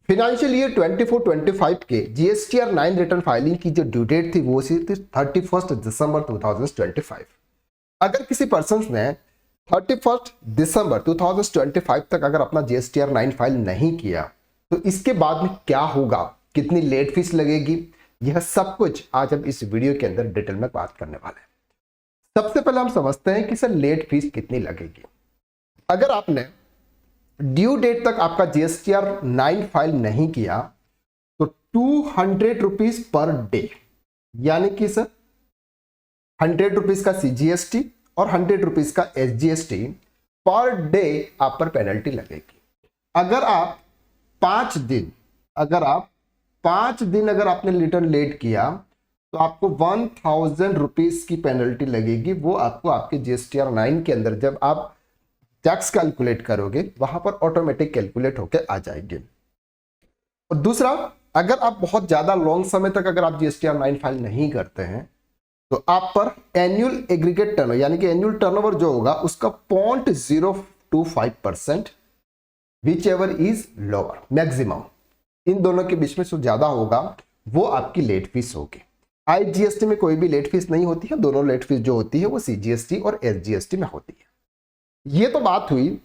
Financial year 24-25 के GSTR 9 return filing की जो ड्यू डेट थी वो थी 31 दिसंबर 2025। अगर किसी पर्सन ने 31 दिसंबर 2025 तक अगर अपना जीएसटीआर 9 फाइल नहीं किया तो इसके बाद में क्या होगा, कितनी लेट फीस लगेगी, यह सब कुछ आज हम इस वीडियो के अंदर डिटेल में बात करने वाले हैं। सबसे पहले हम समझते हैं कि सर लेट फीस कितनी लगेगी। अगर आपने ड्यू डेट तक आपका जीएसटीआर 9 फाइल नहीं किया तो 200 रुपीज पर डे, यानी कि सर 100 रुपीज का सीजीएसटी और 100 रुपीज का एसजीएसटी पर डे आप पर पेनल्टी लगेगी। अगर आप 5 दिन अगर आपने रिटर्न लेट किया तो आपको 1000 रुपीज की पेनल्टी लगेगी। वो आपको आपके जीएसटीआर 9 के अंदर जब आप टैक्स कैलकुलेट करोगे वहां पर ऑटोमेटिक कैलकुलेट होकर आ जाएगी। और दूसरा, अगर आप बहुत ज्यादा लॉन्ग समय तक अगर आप जीएसटीआर 9 फाइल नहीं करते हैं तो आप पर एनुअल एग्रीगेट टर्नओवर यानी कि एनुअल टर्नओवर जो होगा उसका 0.025% whichever is lower maximum, इन दोनों के बीच में जो ज्यादा होगा वो आपकी लेट फीस होगी। आईजीएसटी में कोई भी लेट फीस नहीं होती है, दोनों लेट फीस जो होती है वो सीजीएसटी और एसजीएसटी में होती है। ये तो बात हुई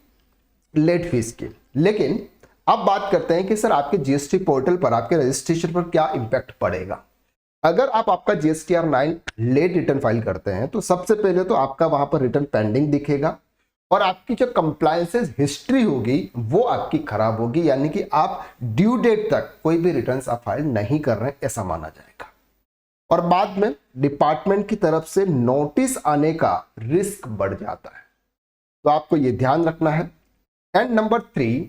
लेट फीस की, लेकिन अब बात करते हैं कि सर आपके जीएसटी पोर्टल पर आपके रजिस्ट्रेशन पर क्या इंपैक्ट पड़ेगा। अगर आप आपका जीएसटीआर 9 लेट रिटर्न फाइल करते हैं तो सबसे पहले तो आपका वहां पर रिटर्न पेंडिंग दिखेगा और आपकी जो कंप्लायंसेस हिस्ट्री होगी वो आपकी खराब होगी, यानी कि आप ड्यू डेट तक कोई भी रिटर्न आप फाइल नहीं कर रहे हैं ऐसा माना जाएगा और बाद में डिपार्टमेंट की तरफ से नोटिस आने का रिस्क बढ़ जाता है। तो आपको यह ध्यान रखना है। एंड नंबर 3,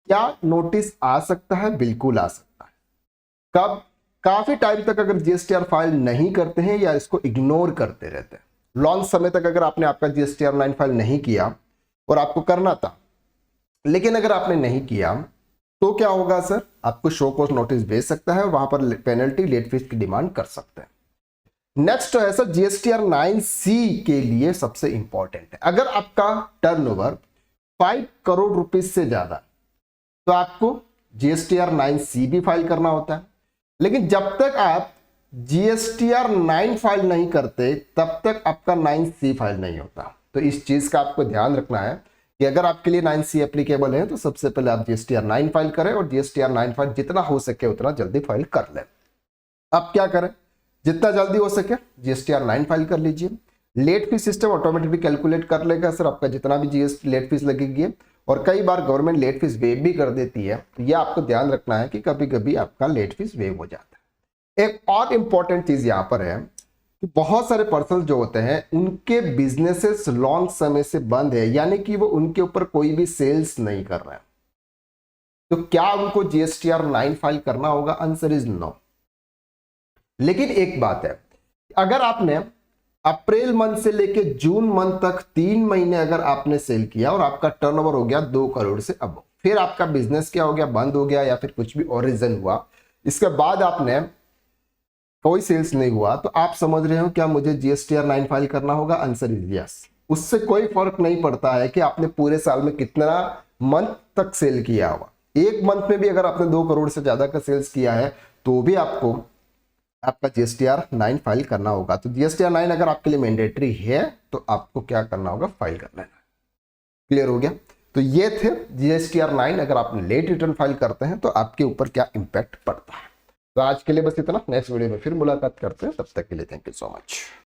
क्या नोटिस आ सकता है? बिल्कुल आ सकता है। कब? काफी टाइम तक अगर जीएसटीआर फाइल नहीं करते हैं या इसको इग्नोर करते रहते हैं, लॉन्ग समय तक अगर आपने आपका जीएसटीआर 9 फाइल नहीं किया और आपको करना था लेकिन अगर आपने नहीं किया तो क्या होगा सर? आपको शो कॉज नोटिस भेज सकता है और वहां पर पेनल्टी लेट फीस की डिमांड कर सकते हैं। नेक्स्ट है सर जीएसटीआर 9C के लिए सबसे इंपॉर्टेंट है। अगर आपका टर्नओवर 5 करोड़ रुपीज से ज्यादा तो आपको जीएसटीआर 9C भी फाइल करना होता है, लेकिन जब तक आप जीएसटीआर 9 फाइल नहीं करते तब तक आपका 9C फाइल नहीं होता। तो इस चीज का आपको ध्यान रखना है कि अगर आपके लिए 9C एप्लीकेबल है तो सबसे पहले आप जीएसटीआर 9 फाइल करें और जीएसटीआर 9 फाइल जितना हो सके उतना जल्दी फाइल कर लें। अब क्या करें? जितना जल्दी हो सके जीएसटीआर 9 फाइल कर लीजिए। Late fee system automatically calculate कर लेगा सर आपका जितना भी जीएसटी लेट फीस लगेगी, और कई बार गवर्नमेंट लेट फीस वेव भी कर देती है। तो यह आपको ध्यान रखना है कि कभी कभी आपका लेट फीस वेव हो जाता है। एक और इंपॉर्टेंट चीज यहां पर है कि बहुत सारे पर्सन जो होते हैं उनके बिजनेसेस लॉन्ग समय से बंद है, यानी कि वो उनके ऊपर कोई भी सेल्स नहीं कर रहे हैं, तो क्या उनको जीएसटीआर 9 फाइल करना होगा? Answer is no. लेकिन एक बात है, अगर आपने अप्रैल मंथ से लेके जून मंथ तक 3 महीने अगर आपने सेल किया और आपका टर्नओवर हो गया 2 करोड़ से अब, फिर आपका बिजनेस क्या हो गया? बंद हो गया या फिर कुछ भी और रीजन हुआ, इसके बाद आपने कोई सेल्स नहीं हुआ, तो आप समझ रहे हो क्या मुझे जीएसटीआर 9 फाइल करना होगा? Answer is yes. उससे कोई फर्क नहीं पड़ता है कि आपने पूरे साल में कितना मंथ तक सेल किया हुआ। एक मंथ में भी अगर आपने 2 करोड़ से ज्यादा का सेल्स किया है तो भी आपका जीएसटीआर 9 फाइल करना होगा। तो जीएसटीआर 9 अगर आपके लिए मैंडेटरी है तो आपको क्या करना होगा? फाइल कर लेना। क्लियर हो गया? तो ये थे जीएसटीआर 9 अगर आप लेट रिटर्न फाइल करते हैं तो आपके ऊपर क्या इंपैक्ट पड़ता है। तो आज के लिए बस इतना। नेक्स्ट वीडियो में फिर मुलाकात करते हैं, तब तक के लिए थैंक यू सो मच।